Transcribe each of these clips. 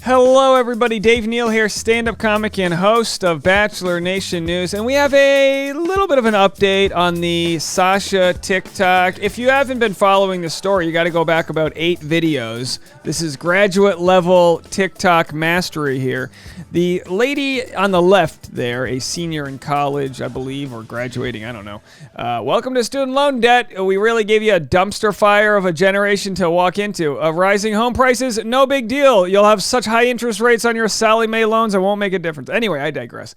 Hello, everybody. Dave Neal here, stand-up comic and host of Bachelor Nation News. And we have a little bit of an update on the Sasha TikTok. If you haven't been following the story, you got to go back about 8 videos. This is graduate-level TikTok mastery here. The lady on the left there, a senior in college, I believe, or graduating, I don't know. Welcome to student loan debt. We really gave you a dumpster fire of a generation to walk into. Rising home prices, no big deal. You'll have such high interest rates on your Sally Mae loans, it won't make a difference. Anyway, I digress.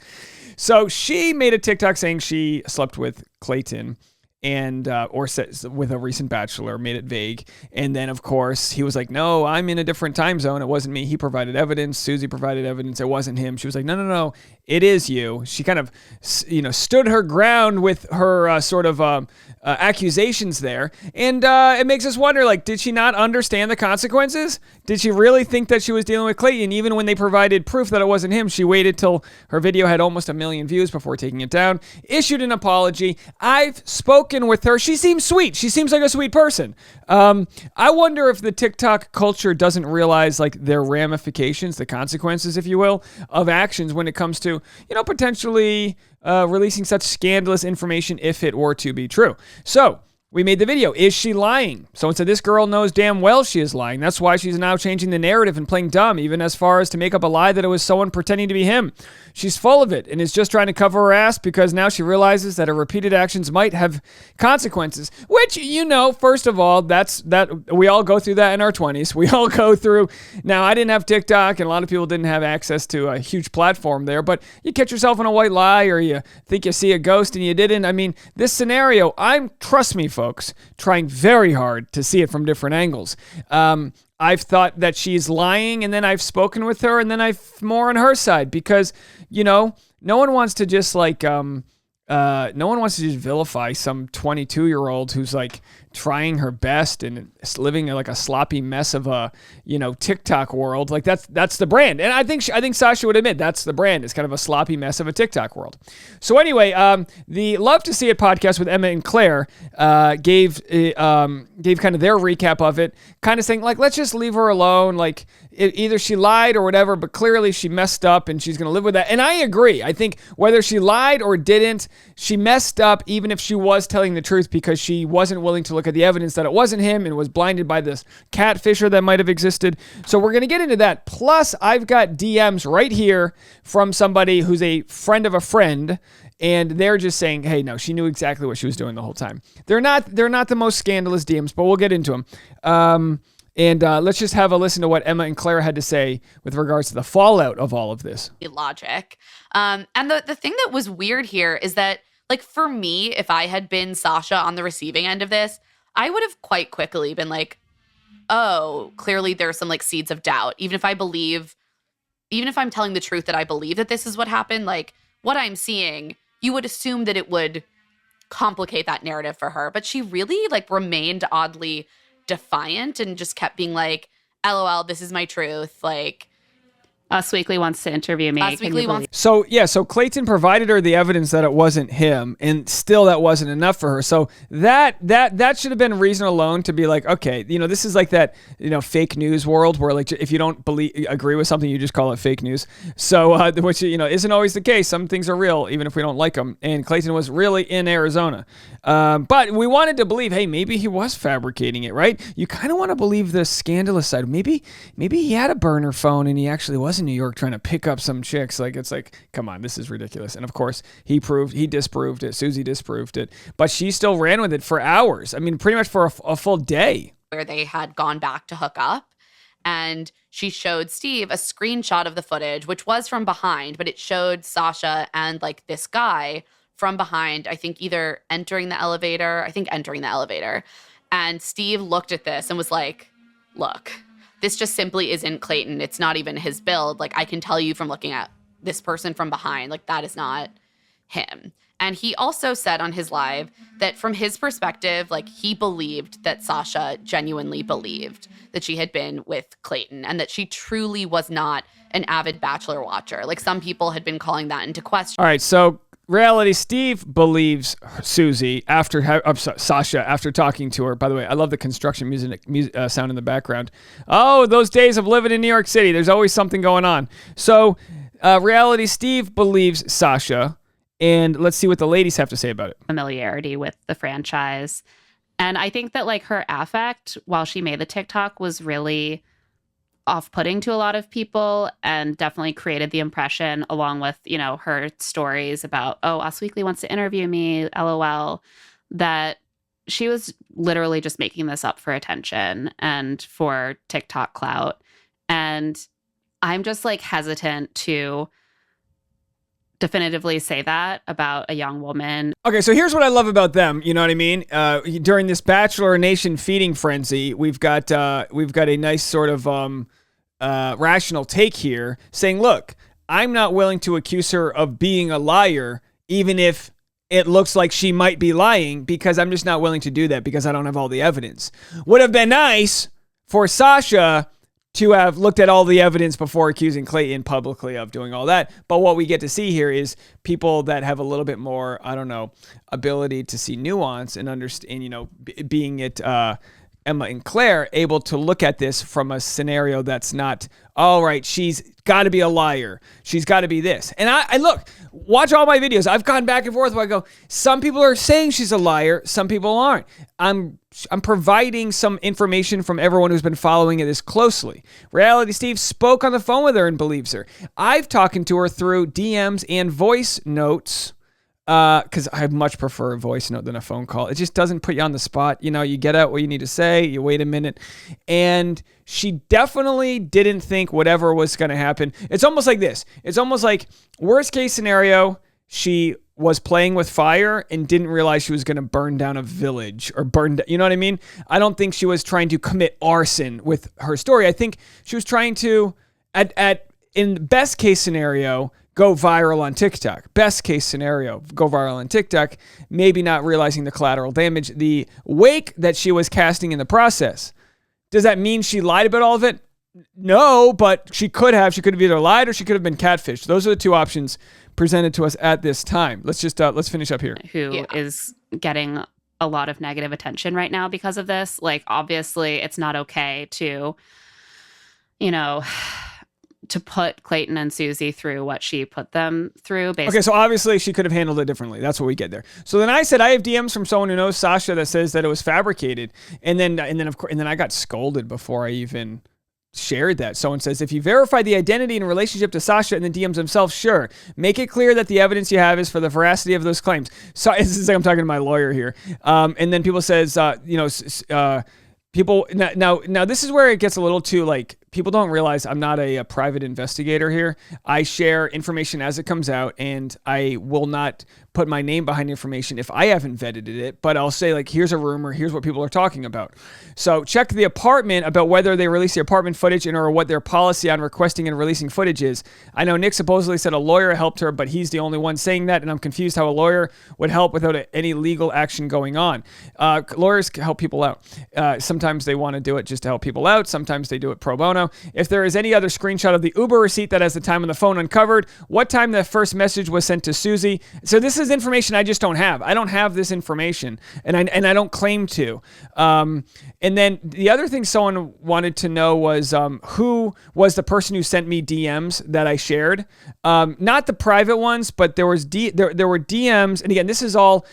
So she made a TikTok saying she slept with Clayton and or with a recent bachelor, made it vague. And then, of course, he was like, no, I'm in a different time zone. It wasn't me. He provided evidence. Susie provided evidence. It wasn't him. She was like, no, it is you. She kind of, stood her ground with her sort of accusations there. And it makes us wonder, like, did she not understand the consequences? Did she really think that she was dealing with Clayton? Even when they provided proof that it wasn't him, she waited till her video had almost 1 million views before taking it down, issued an apology. I've spoken with her. She seems sweet. She seems like a sweet person. I wonder if the TikTok culture doesn't realize like their ramifications, the consequences, if you will, of actions when it comes to, potentially releasing such scandalous information if it were to be true. So we made the video. Is she lying? Someone said this girl knows damn well she is lying. That's why she's now changing the narrative and playing dumb, even as far as to make up a lie that it was someone pretending to be him. She's full of it and is just trying to cover her ass because now she realizes that her repeated actions might have consequences, which, first of all, that we all go through that in our 20s. We all go through. Now, I didn't have TikTok and a lot of people didn't have access to a huge platform there, but you catch yourself in a white lie or you think you see a ghost and you didn't. I mean, this scenario, trust me, folks, trying very hard to see it from different angles. I've thought that she's lying, and then I've spoken with her, and then I'm more on her side because, no one wants to just vilify some 22-year-old who's like trying her best and living like a sloppy mess of a, TikTok world. Like that's the brand. And I think Sasha would admit that's the brand. It's kind of a sloppy mess of a TikTok world. So anyway, the Love to See It podcast with Emma and Claire gave kind of their recap of it, kind of saying like, let's just leave her alone. Like either she lied or whatever, but clearly she messed up and she's going to live with that. And I agree. I think whether she lied or didn't, she messed up even if she was telling the truth because she wasn't willing to look at the evidence that it wasn't him and was blinded by this catfisher that might have existed. So we're going to get into that. Plus, I've got DMs right here from somebody who's a friend of a friend, and they're just saying, hey, no, she knew exactly what she was doing the whole time. They're not the most scandalous DMs, but we'll get into them. And let's just have a listen to what Emma and Claire had to say with regards to the fallout of all of this. Logic. And the thing that was weird here is that, like, for me, if I had been Sasha on the receiving end of this, I would have quite quickly been like, oh, clearly there's some like seeds of doubt. Even if I'm telling the truth that I believe that this is what happened, like what I'm seeing, you would assume that it would complicate that narrative for her. But she really like remained oddly defiant and just kept being like, LOL, this is my truth. Like, Us Weekly wants to interview me. So Clayton provided her the evidence that it wasn't him, and still that wasn't enough for her. So that should have been reason alone to be like, okay, this is like that, fake news world where like if you don't agree with something, you just call it fake news. So which isn't always the case. Some things are real even if we don't like them. And Clayton was really in Arizona, but we wanted to believe, hey, maybe he was fabricating it, right? You kind of want to believe the scandalous side. Maybe he had a burner phone and he actually was in New York trying to pick up some chicks. Like, it's like, come on, this is ridiculous. And of course, he disproved it. Susie disproved it, but she still ran with it for hours. I mean, pretty much for a full day. Where they had gone back to hook up, and she showed Steve a screenshot of the footage, which was from behind, but it showed Sasha and like this guy from behind, I think entering the elevator. And Steve looked at this and was like, look, this just simply isn't Clayton. It's not even his build. Like, I can tell you from looking at this person from behind, like, that is not him. And he also said on his live that from his perspective, like, he believed that Sasha genuinely believed that she had been with Clayton and that she truly was not an avid Bachelor watcher. Like, some people had been calling that into question. All right, so Reality Steve believes Sasha after talking to her. By the way, I love the construction music sound in the background. Oh, those days of living in New York City. There's always something going on. So Reality Steve believes Sasha, and let's see what the ladies have to say about it. Familiarity with the franchise. And I think that like her affect while she made the TikTok was really off-putting to a lot of people and definitely created the impression, along with, you know, her stories about, oh, Us Weekly wants to interview me, LOL, that she was literally just making this up for attention and for TikTok clout. And I'm just like hesitant to definitively say that about a young woman. Okay, so here's what I love about them. You know what I mean? During this Bachelor Nation feeding frenzy, we've got a nice sort of rational take here, saying, "Look, I'm not willing to accuse her of being a liar, even if it looks like she might be lying, because I'm just not willing to do that because I don't have all the evidence." Would have been nice for Sasha to have looked at all the evidence before accusing Clayton publicly of doing all that. But what we get to see here is people that have a little bit more, I don't know, ability to see nuance and understand, you know, being it Emma and Claire, able to look at this from a scenario that's not, all right, she's got to be a liar. She's got to be this. And I look, watch all my videos. I've gone back and forth where I go, some people are saying she's a liar. Some people aren't. I'm providing some information from everyone who's been following this closely. Reality Steve spoke on the phone with her and believes her. I've talked to her through DMs and voice notes, because I much prefer a voice note than a phone call. It just doesn't put you on the spot. You know, you get out what you need to say, you wait a minute. And she definitely didn't think whatever was going to happen. It's almost like this. It's almost like worst case scenario, she was playing with fire and didn't realize she was going to burn down a village or you know what I mean? I don't think she was trying to commit arson with her story. I think she was trying to, in best case scenario, go viral on TikTok. Best case scenario, go viral on TikTok, maybe not realizing the collateral damage, the wake that she was casting in the process. Does that mean she lied about all of it? No, but she could have. She could have either lied or she could have been catfished. Those are the two options presented to us at this time. Let's just, let's finish up here. Who is getting a lot of negative attention right now because of this. Like, obviously, it's not okay to, you know, to put Clayton and Susie through what she put them through. Basically. Okay, so obviously she could have handled it differently. That's what we get there. So then I said I have DMs from someone who knows Sasha that says that it was fabricated, and then I got scolded before I even shared that. Someone says, if you verify the identity and relationship to Sasha and the DMs themselves, sure, make it clear that the evidence you have is for the veracity of those claims. So it's like I'm talking to my lawyer here. And then people says, people now this is where it gets a little too, like, people don't realize I'm not a private investigator here. I share information as it comes out, and I will not put my name behind information if I haven't vetted it, but I'll say, like, here's a rumor, here's what people are talking about. So check the apartment about whether they release the apartment footage or what their policy on requesting and releasing footage is. I know Nick supposedly said a lawyer helped her, but he's the only one saying that, and I'm confused how a lawyer would help without any legal action going on. Lawyers help people out. Sometimes they want to do it just to help people out. Sometimes they do it pro bono. If there is any other screenshot of the Uber receipt that has the time on the phone uncovered, what time the first message was sent to Susie. So this is information I just don't have. I don't have this information, and I don't claim to. And then the other thing someone wanted to know was who was the person who sent me DMs that I shared. Not the private ones, but there were DMs. And again, this is all,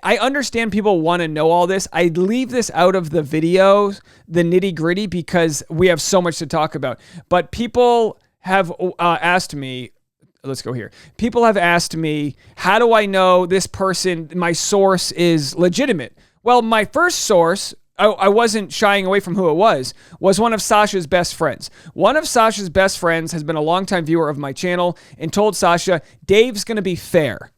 I understand people want to know all this. I leave this out of the videos, the nitty gritty, because we have so much to talk about. But people have asked me, let's go here. People have asked me, how do I know this person, my source, is legitimate? Well, my first source, I wasn't shying away from who it was one of Sasha's best friends. One of Sasha's best friends has been a longtime viewer of my channel and told Sasha, Dave's going to be fair.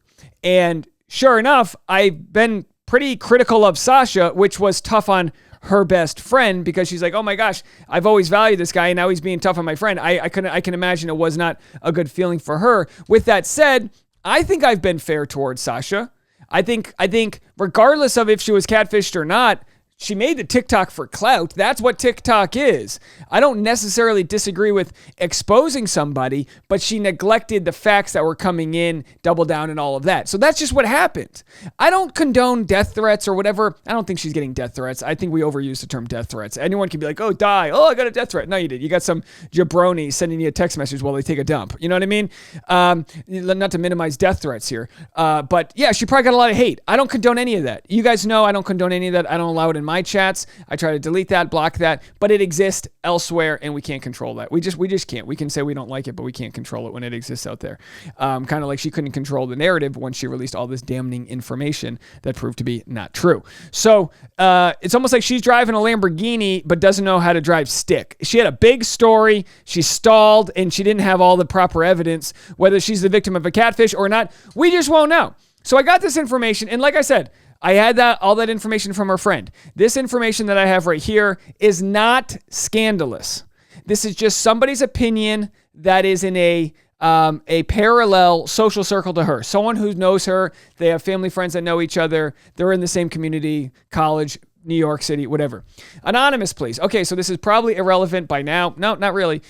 And sure enough, I've been pretty critical of Sasha, which was tough on her best friend, because she's like, oh my gosh, I've always valued this guy, and now he's being tough on my friend. I can imagine it was not a good feeling for her. With that said, I think I've been fair towards Sasha. I think regardless of if she was catfished or not, she made the TikTok for clout. That's what TikTok is. I don't necessarily disagree with exposing somebody, but she neglected the facts that were coming in, double down and all of that. So that's just what happened. I don't condone death threats or whatever. I don't think she's getting death threats. I think we overuse the term death threats. Anyone can be like, oh, die. Oh, I got a death threat. No, you did. You got some jabroni sending you a text message while they take a dump. You know what I mean? Not to minimize death threats here. But yeah, she probably got a lot of hate. I don't condone any of that. You guys know I don't condone any of that. I don't allow it in my chats. I try to delete that, block that, but it exists elsewhere and we can't control that. We just can't. We can say we don't like it, but we can't control it when it exists out there. Kind of like she couldn't control the narrative when she released all this damning information that proved to be not true. So it's almost like she's driving a Lamborghini, but doesn't know how to drive stick. She had a big story. She stalled and she didn't have all the proper evidence. Whether she's the victim of a catfish or not, we just won't know. So I got this information. And like I said, I had all that information from her friend. This information that I have right here is not scandalous. This is just somebody's opinion that is in a parallel social circle to her. Someone who knows her. They have family friends that know each other. They're in the same community, college, New York City, whatever. Anonymous, please. Okay, so this is probably irrelevant by now. No, not really.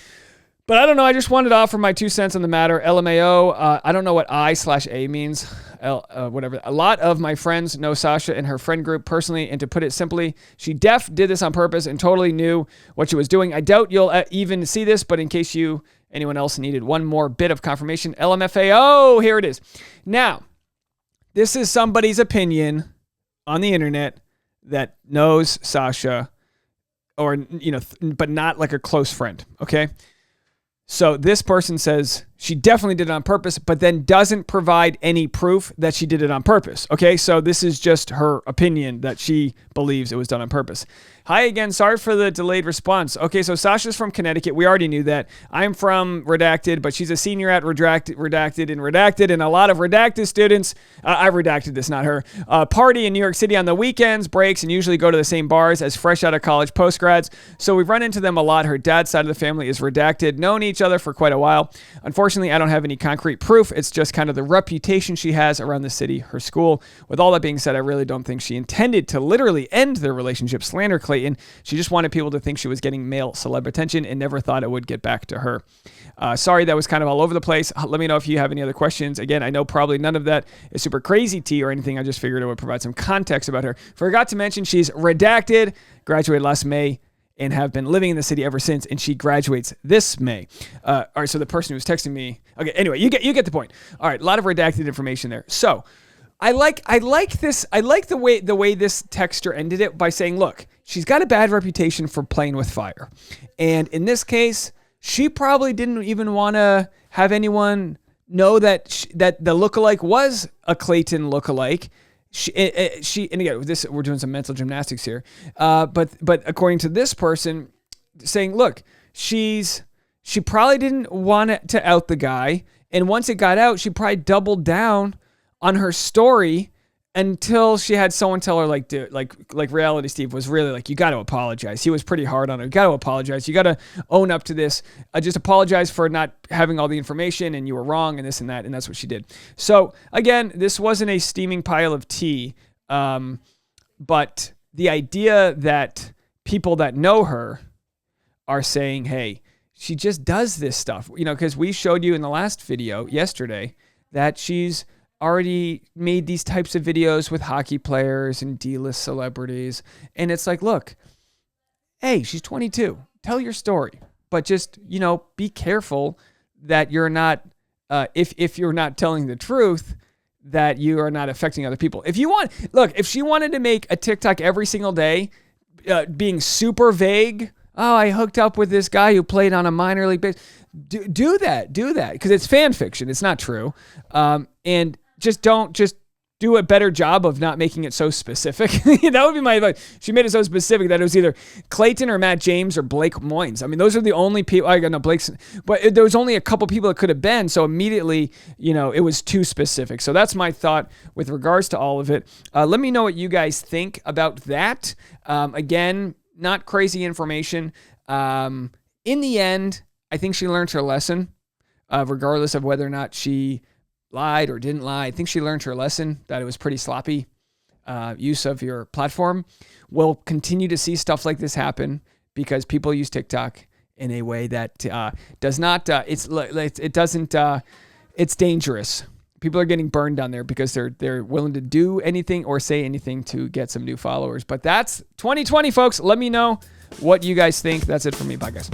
But I don't know. I just wanted to offer my 2 cents on the matter. LMAO. I don't know what I/A means. Whatever. A lot of my friends know Sasha and her friend group personally, and to put it simply, she did this on purpose and totally knew what she was doing. I doubt you'll even see this, but in case anyone else needed one more bit of confirmation, LMFAO, here it is. Now, this is somebody's opinion on the internet that knows Sasha, or but not like a close friend. Okay. So this person says she definitely did it on purpose, but then doesn't provide any proof that she did it on purpose. Okay, so this is just her opinion that she believes it was done on purpose. Hi again, sorry for the delayed response. Okay, so Sasha's from Connecticut. We already knew that. I'm from Redacted, but she's a senior at Redacted, and a lot of Redacted students, I redacted this, not her, party in New York City on the weekends, breaks, and usually go to the same bars as fresh out of college postgrads. So we've run into them a lot. Her dad's side of the family is Redacted, known each other for quite a while. Unfortunately, I don't have any concrete proof. It's just kind of the reputation she has around the city, her school. With all that being said, I really don't think she intended to literally end their relationship, slander Clayton. She just wanted people to think she was getting male celeb attention and never thought it would get back to her. Sorry, that was kind of all over the place. Let me know if you have any other questions. Again, I know probably none of that is super crazy tea or anything. I just figured it would provide some context about her. Forgot to mention she's Redacted, graduated last May, and have been living in the city ever since, and she graduates this May. All right, so the person who's texting me... Okay, anyway, you get the point. All right, a lot of redacted information there. So, I like this. I like the way this texter ended it by saying, look, she's got a bad reputation for playing with fire. And in this case, she probably didn't even want to have anyone know that that the lookalike was a Clayton lookalike. She and again, we're doing some mental gymnastics here. But according to this person, saying, look, she probably didn't want to out the guy, and once it got out, she probably doubled down on her story until she had someone tell her, like, dude, like Reality Steve was really like, you got to apologize. He was pretty hard on her. You got to apologize. You got to own up to this. Just apologize for not having all the information, and you were wrong, and this and that, and that's what she did. So again, this wasn't a steaming pile of tea, but the idea that people that know her are saying, hey, she just does this stuff, because we showed you in the last video yesterday that she's already made these types of videos with hockey players and D-list celebrities. And it's like, look, hey, she's 22. Tell your story. But just, be careful that you're not, if you're not telling the truth, that you are not affecting other people. If she wanted to make a TikTok every single day, being super vague, oh, I hooked up with this guy who played on a minor league base. Do that, because it's fan fiction. It's not true. And just do a better job of not making it so specific. That would be my advice. She made it so specific that it was either Clayton or Matt James or Blake Moynes. I mean, those are the only people. I got no Blake's, but there was only a couple people it could have been. So immediately, it was too specific. So that's my thought with regards to all of it. Let me know what you guys think about that. Again, not crazy information. In the end, I think she learned her lesson, regardless of whether or not she lied or didn't lie. I think she learned her lesson that it was pretty sloppy. use of your platform. We'll continue to see stuff like this happen because people use TikTok in a way that does not. It's dangerous. People are getting burned on there because they're willing to do anything or say anything to get some new followers. But that's 2020, folks. Let me know what you guys think. That's it for me. Bye, guys.